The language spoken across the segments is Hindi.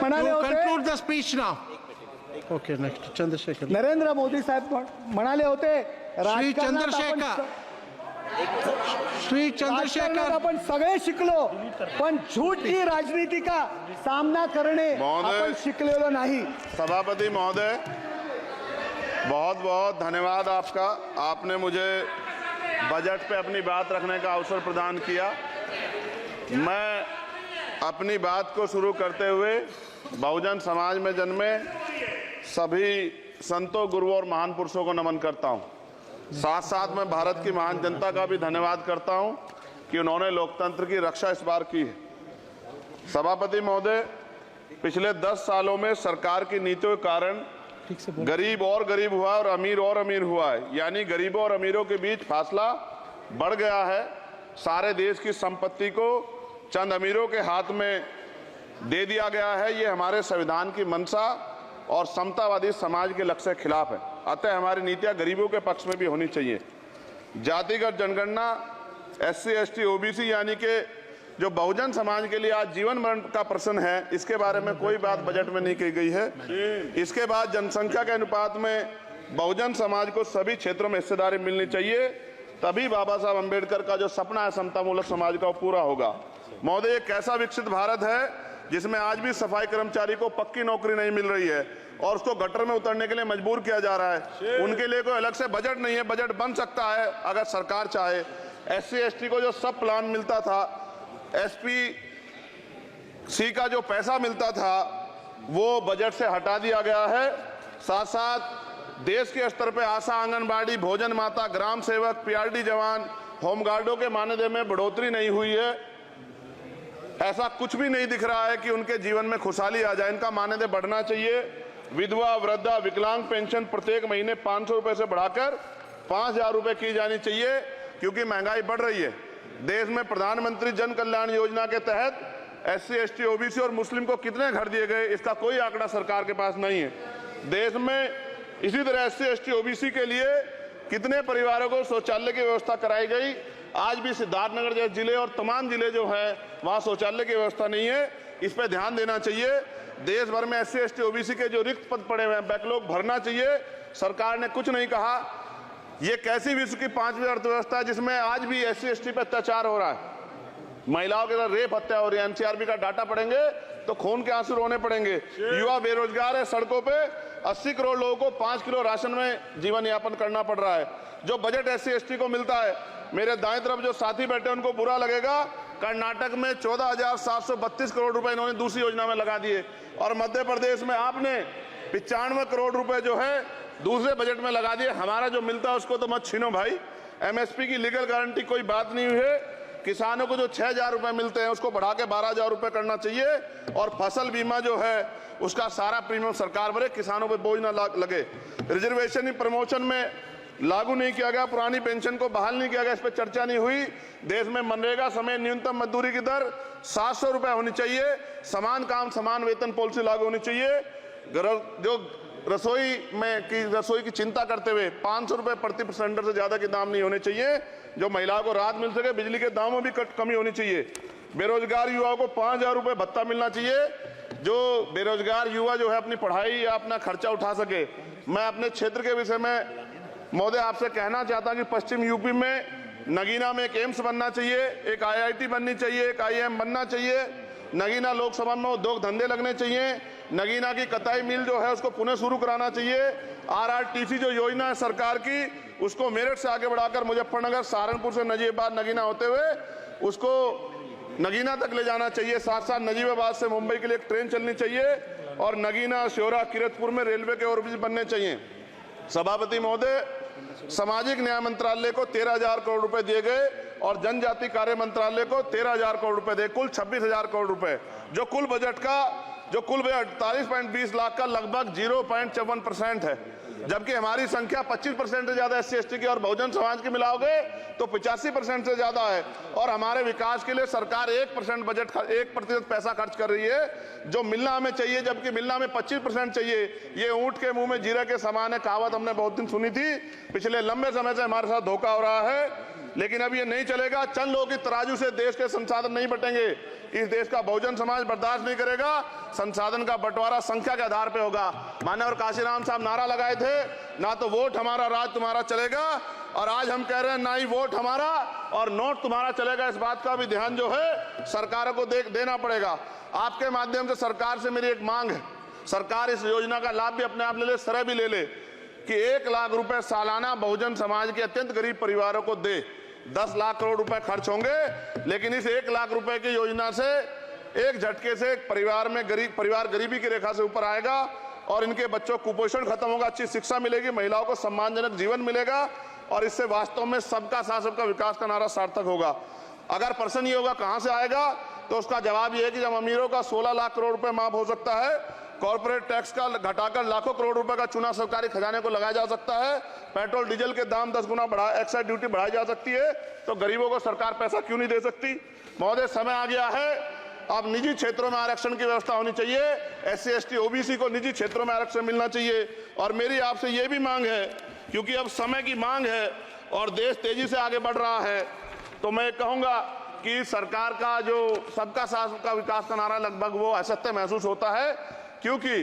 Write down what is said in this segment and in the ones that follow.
म्हणाले होते, conclude the speech now. Okay, next, Chandrasekhar. Narendra Modi साहेब म्हणाले होते, श्री राजकारणात चंद्रशेखर, आपण सगळे शिकलो, पण झूठ की राजनीति का सामना करणे आपण शिकलेलो नाही। सभापति महोदय, बहुत बहुत धन्यवाद आपका। आपने मुझे बजट पे अपनी बात रखने का अवसर प्रदान किया। मैं अपनी बात को शुरू करते हुए बहुजन समाज में जन्मे सभी संतों, गुरुओं और महान पुरुषों को नमन करता हूं। साथ साथ मैं भारत की महान जनता का भी धन्यवाद करता हूं कि उन्होंने लोकतंत्र की रक्षा इस बार की है। सभापति महोदय, पिछले 10 सालों में सरकार की नीतियों के कारण गरीब और गरीब हुआ और अमीर हुआ है, यानी गरीबों और अमीरों के बीच फासला बढ़ गया है। सारे देश की संपत्ति को चंद अमीरों के हाथ में दे दिया गया है। ये हमारे संविधान की मंशा और समतावादी समाज के लक्ष्य के खिलाफ है। अतः हमारी नीतियां गरीबों के पक्ष में भी होनी चाहिए। जातिगत जनगणना, SC, ST, OBC यानी कि जो बहुजन समाज के लिए आज जीवन मरण का प्रश्न है, इसके बारे में कोई बात बजट में नहीं की गई है। इसके बाद जनसंख्या के अनुपात में बहुजन समाज को सभी क्षेत्रों में हिस्सेदारी मिलनी चाहिए, तभी बाबा साहब अम्बेडकर का जो सपना है समतामूलक समाज का, वो पूरा होगा। महोदय, एक ऐसा विकसित भारत है जिसमें आज भी सफाई कर्मचारी को पक्की नौकरी नहीं मिल रही है और उसको गटर में उतरने के लिए मजबूर किया जा रहा है। उनके लिए कोई अलग से बजट नहीं है। बजट बन सकता है अगर सरकार चाहे। SC, ST को जो सब प्लान मिलता था, SPC का जो पैसा मिलता था, वो बजट से हटा दिया गया है। साथ साथ देश के स्तर पर आशा, आंगनबाड़ी, भोजन माता, ग्राम सेवक, PRD जवान, होमगार्डों के मानदेय में बढ़ोतरी नहीं हुई है। ऐसा कुछ भी नहीं दिख रहा है कि उनके जीवन में खुशहाली आ जाए। इनका मानदेय बढ़ना चाहिए। विधवा, वृद्धा, विकलांग पेंशन प्रत्येक महीने 500 रुपए से बढ़ाकर 5000 रुपए की जानी चाहिए, क्योंकि महंगाई बढ़ रही है। देश में प्रधानमंत्री जन कल्याण योजना के तहत SC, ST, OBC और मुस्लिम को कितने घर दिए गए, इसका कोई आंकड़ा सरकार के पास नहीं है। देश में इसी तरह SC, ST, OBC के लिए कितने परिवारों को शौचालय की व्यवस्था कराई गई। आज भी सिद्धार्थनगर जैसे जिले और तमाम जिले जो है, वहां शौचालय की व्यवस्था नहीं है। इस पर ध्यान देना चाहिए। देश भर में SC, ST, OBC के जो रिक्त पद पड़े हुए हैं, बैकलॉग भरना चाहिए। सरकार ने कुछ नहीं कहा। ये कैसी विश्व की 5वीं अर्थव्यवस्था है जिसमें आज भी SC, ST पे अत्याचार हो रहा है, महिलाओं के साथ रेप हत्या हो रही है। NCRB का डाटा पढ़ेंगे तो खून के आंसू रोने पड़ेंगे। युवा बेरोजगार है, सड़कों पे 80 करोड़ लोगों को 5 किलो राशन में जीवन यापन करना पड़ रहा है। जो बजट SC, ST को मिलता है, मेरे दाएं तरफ जो साथी बैठे उनको बुरा लगेगा, कर्नाटक में 14,732 करोड़ रुपए इन्होंने दूसरी योजना में लगा दिए और मध्य प्रदेश में आपने 95 करोड़ रुपए जो है दूसरे बजट में लगा दिए। हमारा जो मिलता है उसको तो मत छीनो भाई। MSP की लीगल गारंटी कोई बात नहीं हुई है। किसानों को जो 6,000 रुपए मिलते हैं उसको बढ़ा के 12,000 रुपए करना चाहिए और फसल बीमा जो है उसका सारा प्रीमियम सरकार भरे, किसानों पर बोझ ना लगे। रिजर्वेशन प्रमोशन में लागू नहीं किया गया, पुरानी पेंशन को बहाल नहीं किया गया, इस पर चर्चा नहीं हुई। देश में मनरेगा समय न्यूनतम मजदूरी की दर 700 रुपए होनी चाहिए। समान काम समान वेतन पॉलिसी लागू होनी चाहिए। जो रसोई की चिंता करते हुए 500 रुपए प्रति सिलेंडर से ज्यादा के दाम नहीं होने चाहिए, जो महिलाओं को राहत मिल सके। बिजली के दामों में भी कमी होनी चाहिए। बेरोजगार युवाओं को 5,000 रुपए भत्ता मिलना चाहिए, जो बेरोजगार युवा जो है अपनी पढ़ाई या अपना खर्चा उठा सके। मैं अपने क्षेत्र के विषय में महोदय आपसे कहना चाहता हूं कि पश्चिम यूपी में नगीना में एक एम्स बनना चाहिए, एक IIT बननी चाहिए, एक IIM बनना चाहिए। नगीना लोकसभा में उद्योग धंधे लगने चाहिए। नगीना की कताई मिल जो है उसको पुनः शुरू कराना चाहिए। RRTC जो योजना है सरकार की, उसको मेरठ से आगे बढ़ाकर मुजफ्फरनगर, सहारनपुर से नजीबाबाद, नगीना होते हुए उसको नगीना तक ले जाना चाहिए। साथ साथ नजीबाबाद से मुंबई के लिए एक ट्रेन चलनी चाहिए और नगीना, श्योरा, किरतपुर में रेलवे के ओवरब्रिज बनने चाहिए। सभापति महोदय, सामाजिक न्याय मंत्रालय को 13,000 करोड़ रुपए दिए गए और जनजाति कार्य मंत्रालय को 13,000 करोड़ रुपए दिए, कुल 26,000 करोड़ रुपए, जो कुल बजट 48.20 लाख का लगभग 0.54% है। जबकि हमारी संख्या 25% से ज्यादा SC, ST की और बहुजन समाज की मिलाओगे तो 85% से ज्यादा है। और हमारे विकास के लिए सरकार 1% पैसा खर्च कर रही है, जो मिलना हमें चाहिए, जबकि मिलना हमें 25% चाहिए। ये ऊंट के मुंह में जीरा के समान है, कहावत हमने बहुत दिन सुनी थी। पिछले लंबे समय से हमारे साथ धोखा हो रहा है। लेकिन अब ये नहीं चलेगा। चंद लोगों की तराजू से देश के संसाधन नहीं बटेंगे। इस देश का बहुजन समाज बर्दाश्त नहीं करेगा। संसाधन का बंटवारा संख्या के आधार पे होगा। माननीय काशीराम साहब नारा लगाए थे, ना तो वोट हमारा राज तुम्हारा चलेगा, और आज हम कह रहे हैं ना ही वोट हमारा और नोट तुम्हारा चलेगा। इस बात का भी ध्यान जो है सरकारों को देना पड़ेगा। आपके माध्यम से सरकार से मेरी एक मांग है, सरकार इस योजना का लाभ भी अपने आप ले ले, श्रेय भी ले ले कि 1 लाख रुपए सालाना बहुजन समाज के अत्यंत गरीब परिवारों को दे। 10 लाख करोड़ रुपए खर्च होंगे, लेकिन इस 1 लाख रुपए की योजना से एक झटके से एक परिवार गरीबी की रेखा से ऊपर आएगा और इनके बच्चों को कुपोषण खत्म होगा, अच्छी शिक्षा मिलेगी, महिलाओं को सम्मानजनक जीवन मिलेगा और इससे वास्तव में सबका साथ सबका विकास का नारा सार्थक होगा। अगर प्रश्न ये होगा कहां से आएगा, तो उसका जवाब ये है कि जब अमीरों का 16 लाख करोड़ रुपए माफ हो सकता है, कॉर्पोरेट टैक्स का घटाकर लाखों करोड़ रुपए का चूना सरकारी खजाने को लगाया जा सकता है, पेट्रोल डीजल के दाम 10 गुना एक्साइज ड्यूटी बढ़ाई जा सकती है, तो गरीबों को सरकार पैसा क्यों नहीं दे सकती। महोदय, समय आ गया है, अब निजी क्षेत्रों में आरक्षण की व्यवस्था होनी चाहिए। SC ST OBC को निजी क्षेत्रों में आरक्षण मिलना चाहिए। और मेरी आपसे ये भी मांग है, क्योंकि अब समय की मांग है और देश तेजी से आगे बढ़ रहा है, तो मैं कहूंगा कि सरकार का जो सबका साथ सबका विकास का नारा लगभग वो असत्य महसूस होता है, क्योंकि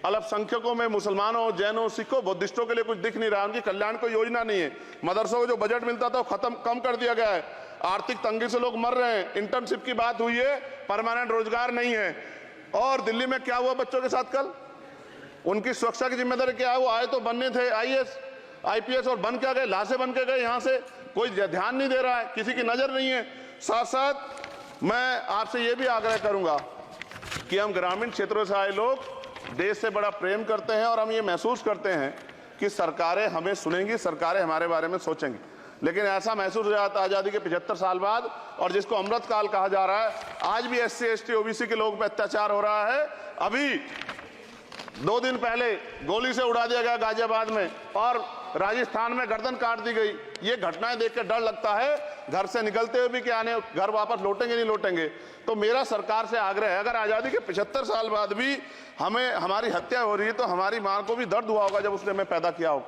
अल्पसंख्यकों में मुसलमानों, जैनों, सिखों, बुद्धिस्टों के लिए कुछ दिख नहीं रहा, उनकी कल्याण कोई योजना नहीं है। मदरसों को जो बजट मिलता था वो कम कर दिया गया है। आर्थिक तंगी से लोग मर रहे हैं। इंटर्नशिप की बात हुई है, परमानेंट रोजगार नहीं है। और दिल्ली में क्या हुआ बच्चों के साथ कल, उनकी सुरक्षा की जिम्मेदारी क्या है? वो आए तो बनने थे IAS IPS और बन क्या गए, लाशें बन के गए। यहाँ से कोई ध्यान नहीं दे रहा है, किसी की नजर नहीं है। साथ साथ मैं आपसे ये भी आग्रह करूंगा कि हम ग्रामीण क्षेत्रों से आए लोग देश से बड़ा प्रेम करते हैं और हम ये महसूस करते हैं कि सरकारें हमें सुनेंगी, सरकारें हमारे बारे में सोचेंगी। लेकिन ऐसा महसूस हो जाता है आज़ादी के 75 साल बाद, और जिसको अमृत काल कहा जा रहा है, आज भी SC ST OBC के लोगों पर अत्याचार हो रहा है। अभी 2 दिन पहले गोली से उड़ा दिया गया गाजियाबाद में, और राजस्थान में गर्दन काट दी गई। ये घटनाएं देख के डर लगता है, घर से निकलते हुए भी कि आने घर वापस लौटेंगे नहीं लौटेंगे। तो मेरा सरकार से आग्रह है, अगर आज़ादी के 75 साल बाद भी हमारी हत्या हो रही है, तो हमारी मां को भी दर्द हुआ होगा जब उसने हमें पैदा किया हो।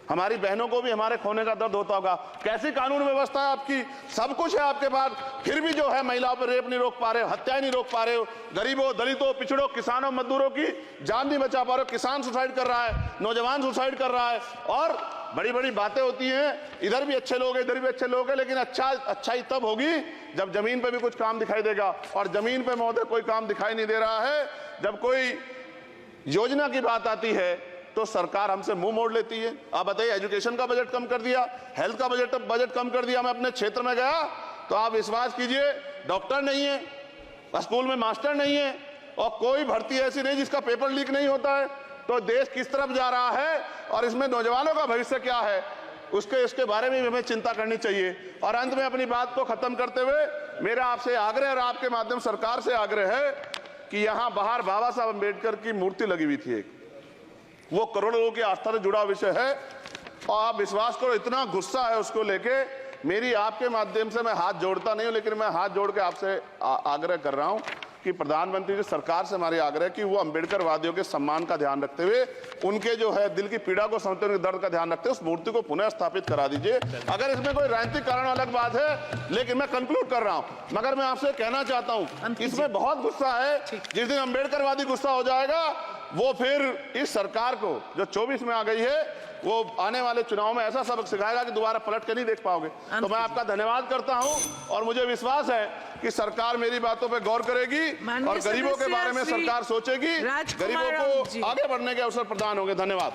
हमारी बहनों को भी हमारे खोने का दर्द होता होगा। कैसी कानून व्यवस्था है आपकी? सब कुछ है आपके पास, फिर भी जो है महिलाओं पर रेप नहीं रोक पा रहे हो, हत्याएं नहीं रोक पा रहे हो, गरीबों, दलितों, पिछड़ों, किसानों, मजदूरों की जान नहीं बचा पा रहे हो। किसान सुसाइड कर रहा है, नौजवान सुसाइड कर रहा है, और बड़ी बड़ी बातें होती हैं, इधर भी अच्छे लोग हैं, इधर भी अच्छे लोग हैं, लेकिन अच्छाई तब होगी जब जमीन पे भी कुछ काम दिखाई देगा। और जमीन पे महोदय कोई काम दिखाई नहीं दे रहा है। जब कोई योजना की बात आती है तो सरकार हमसे मुंह मोड़ लेती है। आप बताइए, एजुकेशन का बजट कम कर दिया, हेल्थ का बजट कम कर दिया। मैं अपने क्षेत्र में गया तो आप विश्वास कीजिए, डॉक्टर नहीं है, स्कूल में मास्टर नहीं है, और कोई भर्ती ऐसी नहीं जिसका पेपर लीक नहीं होता है। तो देश किस तरफ जा रहा है और इसमें नौजवानों का भविष्य क्या है, इसके बारे में हमें चिंता करनी चाहिए। और अंत में अपनी बात को खत्म करते हुए मेरा आपसे आग्रह और आपके माध्यम सरकार से आग्रह है कि यहाँ बाहर बाबा साहब अम्बेडकर की मूर्ति लगी हुई थी एक, वो करोड़ों लोगों की आस्था से जुड़ा विषय है, और आप विश्वास करो इतना गुस्सा है उसको लेके। मेरी आपके माध्यम से मैं हाथ जोड़ता नहीं हूं, लेकिन मैं हाथ जोड़ के आपसे आग्रह कर रहा हूं कि प्रधानमंत्री जी, सरकार से हमारी आग्रह कि वो अम्बेडकर वादियों के सम्मान का ध्यान रखते हुए, उनके जो है दिल की पीड़ा को समझते हुए, उनके दर्द का ध्यान रखते हुए उस मूर्ति को पुनः स्थापित करा दीजिए। अगर इसमें कोई राजनीतिक कारण अलग बात है, लेकिन मैं कंक्लूड कर रहा हूं। मगर मैं आपसे कहना चाहता हूं, इसमें बहुत गुस्सा है। जिस दिन अम्बेडकरवादी गुस्सा हो जाएगा, वो फिर इस सरकार को जो 24 में आ गई है, वो आने वाले चुनाव में ऐसा सबक सिखाएगा कि दोबारा पलट के नहीं देख पाओगे। तो मैं आपका धन्यवाद करता हूं, और मुझे विश्वास है कि सरकार मेरी बातों पे गौर करेगी और गरीबों के बारे में सरकार सोचेगी, गरीबों को आगे बढ़ने के अवसर प्रदान होंगे। धन्यवाद।